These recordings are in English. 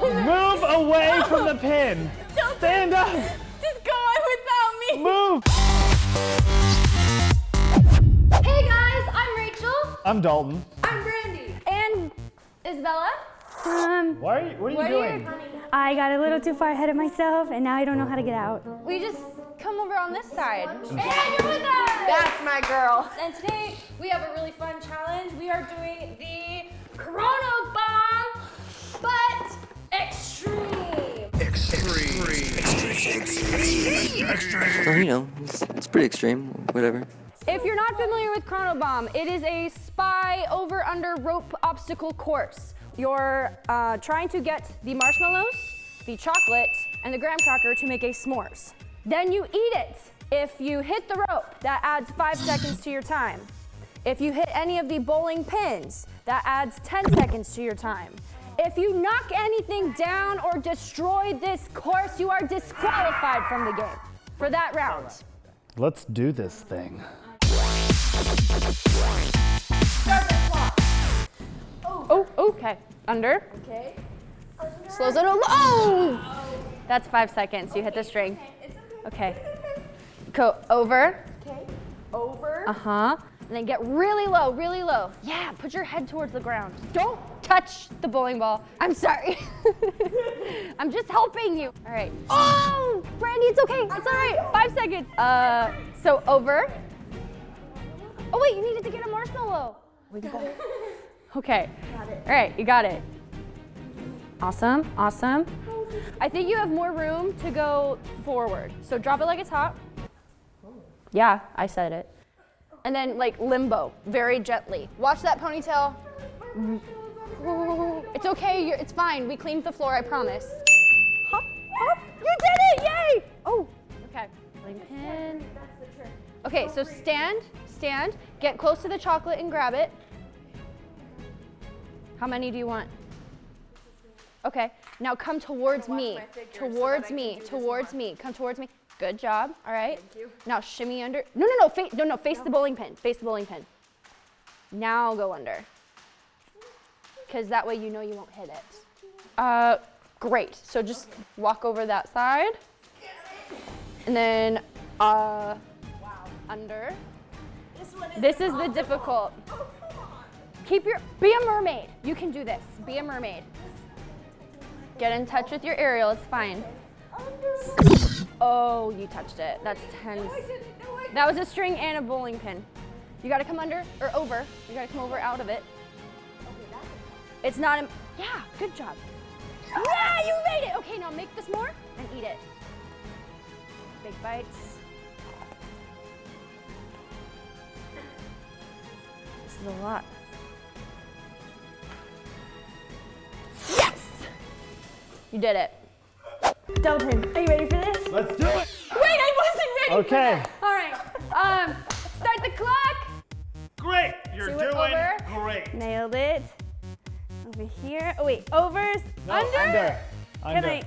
Move away from the pin. Stand up. Just go on without me. Move. Hey guys, I'm Rachel. I'm Dalton. I'm Brandy. And Isabella. What are you doing? I got a little too far ahead of myself, and now I don't know how to get out. We just come over on this side. And you're with us. That's my girl. And today we have a really fun challenge. We are doing the Chrono Bomb, but extreme. Well, you know, it's pretty extreme, whatever. If you're not familiar with Chrono Bomb, it is a spy over-under rope obstacle course. You're trying to get the marshmallows, the chocolate, and the graham cracker to make a s'mores. Then you eat it. If you hit the rope, that adds 5 seconds to your time. If you hit any of the bowling pins, that adds 10 seconds to your time. If you knock anything down or destroy this course, you are disqualified from the game for that round. Let's do this thing. Start the clock. Oh, okay. Under. Okay. Slows it a little. Oh! That's 5 seconds. You hit the string. Okay. Go over. Okay. Over. Uh-huh. And then get really low, really low. Yeah, put your head towards the ground. Don't touch the bowling ball. I'm sorry. I'm just helping you. All right. Oh, Brandy, it's okay. It's all right. 5 seconds. So over. Oh wait, you needed to get a marshmallow. Okay. Got it. All right, you got it. Awesome, awesome. I think you have more room to go forward. So drop it like it's hot. Yeah, I said it. And then like limbo, very gently. Watch that ponytail. It's okay, it's fine. We cleaned the floor, I promise. Hop, hop. You did it, yay! Oh, okay. Bowling pin. Okay, so stand, get close to the chocolate and grab it. How many do you want? Okay, now come towards me. Towards me. Come towards me. Good job, all right. Thank you. Now shimmy under. No, face the bowling pin. Face the bowling pin. Now go under. Because that way you know you won't hit it. Great, so just walk over that side. And then, under. This is the difficult. Be a mermaid. You can do this. Be a mermaid. Get in touch with your aerial, it's fine. Oh, you touched it. That's tense. That was a string and a bowling pin. You gotta come under or over. You gotta come over out of it. It's not, yeah, good job. Yeah, you made it. Okay, now make this more and eat it. Big bites. This is a lot. Yes! You did it. Dalton, are you ready for this? Let's do it. Wait, I wasn't ready for Okay. that. All right, start the clock. Great. You're So doing over. great. Nailed it. Over here. Oh wait, overs. No, Under. Under. Can I?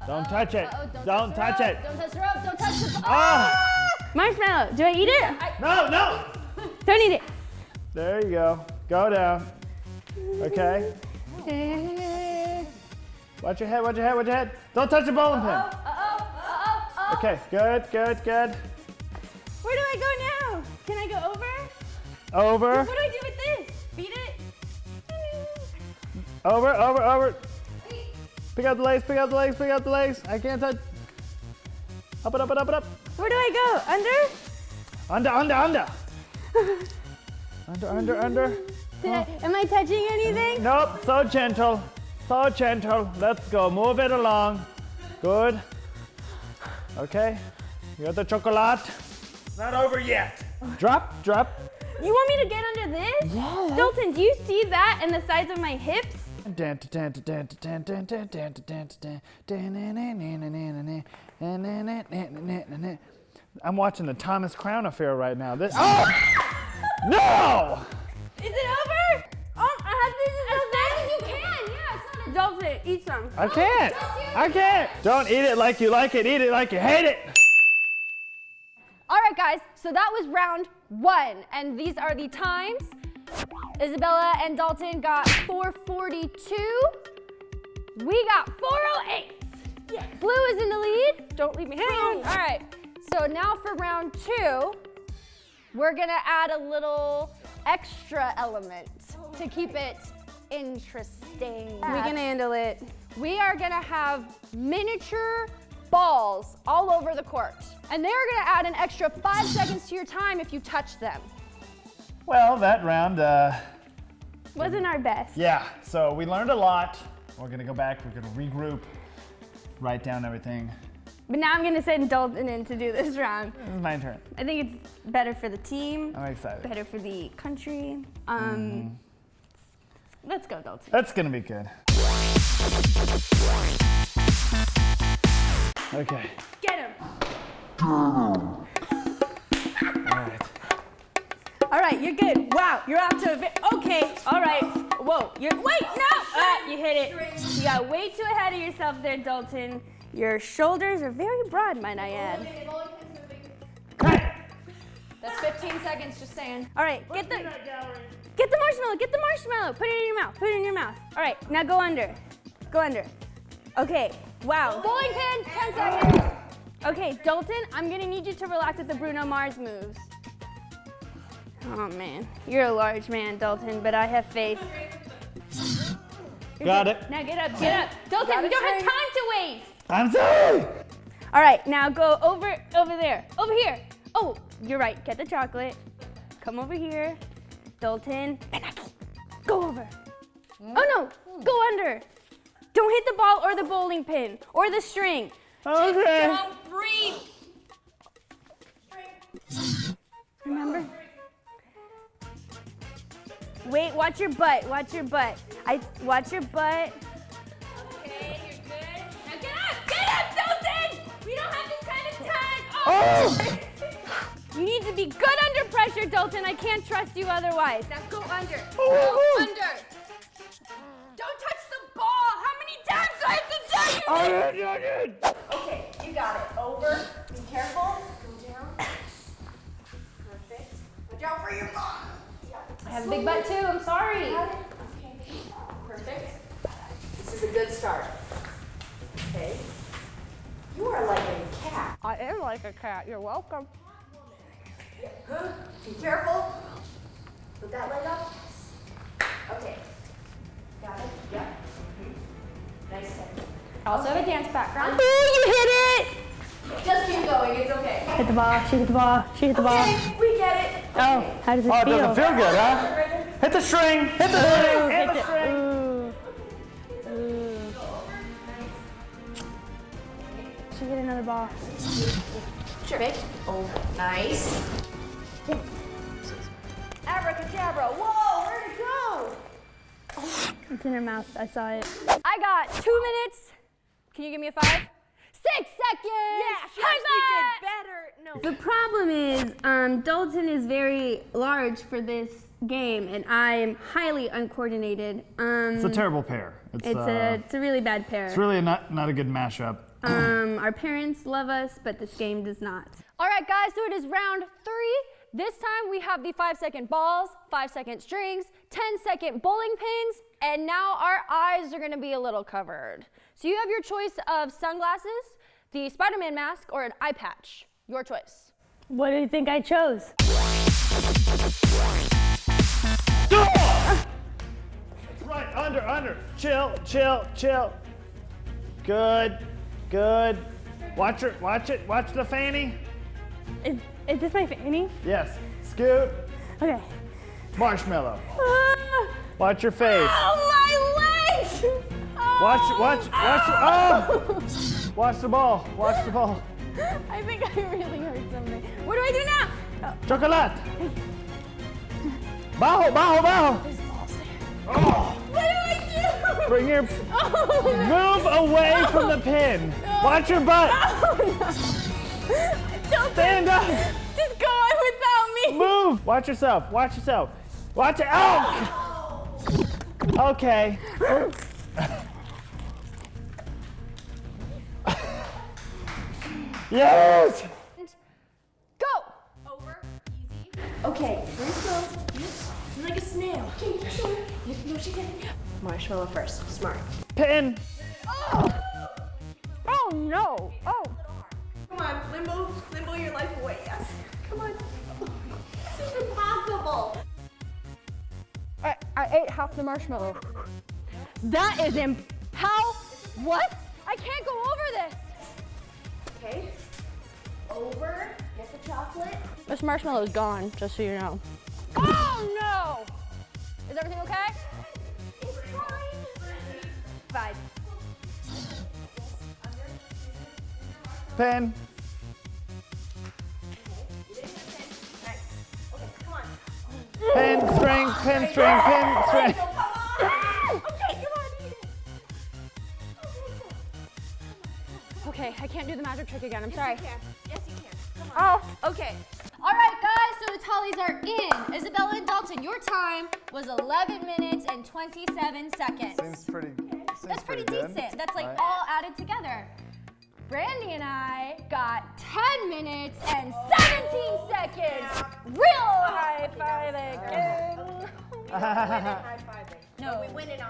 Don't touch it. Uh-oh, Don't touch it. Don't touch the rope. Don't touch the. Ah! Marshmallow. Do I eat it? No. Don't eat it. There you go. Go down. Okay. Watch your head. Don't touch the bowling pin. Okay, good. Where do I go now? Can I go over? Over. What do I do with this? Beat it? Over. Pick out the legs. I can't touch. Up it. Where do I go? Under? Under. Am I touching anything? Nope, so gentle. Let's go, move it along. Good. Okay, you got the chocolate. It's not over yet. Drop. You want me to get under this? Yeah. Dalton, do you see that in the sides of my hips? I'm watching the Thomas Crown Affair right now. Oh! No! Is it over? I have to you can, yeah. It's not a Dalton, eat some. I can't. Don't eat it like you like it. Eat it like you hate it. All right, guys. So that was round 1, and these are the times. Isabella and Dalton got 4:42, We got 408. Yeah. Blue is in the lead. Don't leave me hanging. All right. So now for round 2, we're gonna add a little extra element to keep it interesting. We can handle it. We are gonna have miniature balls all over the court. And they're gonna add an extra 5 seconds to your time if you touch them. Well, that round, Wasn't our best. yeah, so we learned a lot. We're gonna go back, we're gonna regroup, write down everything. But now I'm gonna send Dalton in to do this round. This is my turn. I think it's better for the team, I'm excited. better for the country. Let's go, Dalton. That's gonna be good. Okay. Get him. All right. All right, you're good. Wow, you're off to a okay. All right. Whoa, wait, no! You hit it. You got way too ahead of yourself there, Dalton. Your shoulders are very broad, might I add. That's 15 seconds, just saying. All right, get the marshmallow. Put it in your mouth. All right, now go under. Okay, wow. Bowling pin, 10 seconds. Okay, Dalton, I'm gonna need you to relax with the Bruno Mars moves. Oh man, you're a large man, Dalton, but I have faith. Got it. Now get up. Dalton, we don't have time to waste. I'm sorry. All right, now go over there, over here. Oh, you're right, get the chocolate. Come over here. Dalton, go over. Oh no, go under. Don't hit the ball or the bowling pin or the string. Okay. Don't breathe. Remember? Wait, watch your butt. Watch your butt. Watch your butt. Okay, you're good. Now get up, Dalton! We don't have this kind of time. Oh! You need to be good under pressure, Dalton. I can't trust you otherwise. Now go under. Go under. Don't touch the ball. How many times do I have to tell you? All right. Okay, you got it. Over. Be careful. Go down. Perfect. Watch out for your ball. I have a big butt too, I'm sorry. Okay. Perfect. This is a good start. Okay. You are like a cat. I am like a cat, you're welcome. Be careful. Put that leg up. Okay. Got it? Yep. Nice head. Also have a dance background. Ooh, you hit it! Just keep going, it's okay. Hit the ball, she hit the ball, she hit the ball. Okay, we get it. Oh, how does it Oh, it feel? doesn't feel good, huh? Hit the string. Hit the string. Hit the string. Ooh. Ooh. She hit another ball. Perfect. Oh, nice. Abracadabra. Whoa, where'd it go? It's in her mouth, I saw it. I got 2 minutes. Can you give me a 5? 6 seconds! Yeah, we did better. No. The problem is, Dalton is very large for this game, and I'm highly uncoordinated. It's a terrible pair. It's a really bad pair. It's really not a good mashup. Our parents love us, but this game does not. All right, guys, so it is round 3. This time we have the 5-second balls, 5-second strings, 10-second bowling pins, and now our eyes are gonna be a little covered. So you have your choice of sunglasses, the Spider-Man mask, or an eye patch. Your choice. What do you think I chose? Right, under. Chill. Good. Watch it. Watch the fanny. Is this my fanny? Yes. Scoot. Okay. Marshmallow. Watch your face. Oh, my legs! Watch. Oh! Watch the ball. I think I really hurt something. What do I do now? Chocolate. Bajo. Oh. What do I do? Bring your. Move away from the pin. Watch your butt. Stand up. Just go on without me. Move. Watch yourself. Watch it. Oh. Okay. Yes. Go! Over, easy. Okay, very slow. Yes, like a snail. Okay, sure. No, she didn't. Marshmallow first. Smart. Pin. Oh no! Oh! Come on, limbo your life away, yes. Come on. This is impossible. I ate half the marshmallow. That is how? What? I can't go over this. Okay. Over. Get the chocolate. This marshmallow is gone, just so you know. Oh no! Is everything okay? It's fine. 5. Pen. Nice. Okay, come on. Pen string, pen string, pen string. Come on. Okay, come on, eat it. Okay, I can't do the magic trick again. I'm sorry. Yes, you can. Come on. Oh. Okay. All right, guys, so the tallies are in. Isabella and Dalton, your time was 11 minutes and 27 seconds. Seems pretty. That's pretty good. decent. That's like Right. all added together. Brandy and I got 10 minutes and 17 seconds. Real high fiving. No,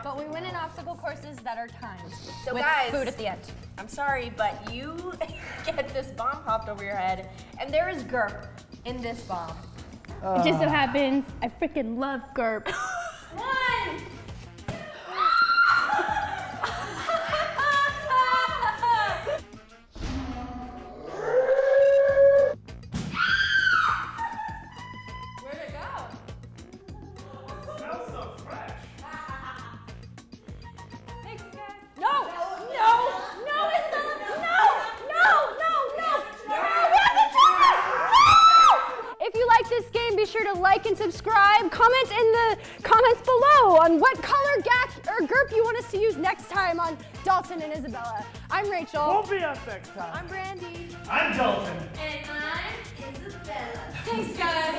but we win in obstacle courses that are timed. So with guys, food at the end. I'm sorry, but you get this bomb popped over your head, and there is GURP in this bomb. It just so happens I freaking love GURP. 1. Where'd it go? It smells so fresh. Thanks, guys. No! No! No, Isabella! No! No! No! No! No! We have to try! No! If you like this game, be sure to like and subscribe. Comment in the comments below on what color GAC or GURP you want us to use next time on Dalton and Isabella. I'm Rachel. Won't be us next time. I'm Brandy. I'm Dalton. And I'm Isabella. Thanks, guys.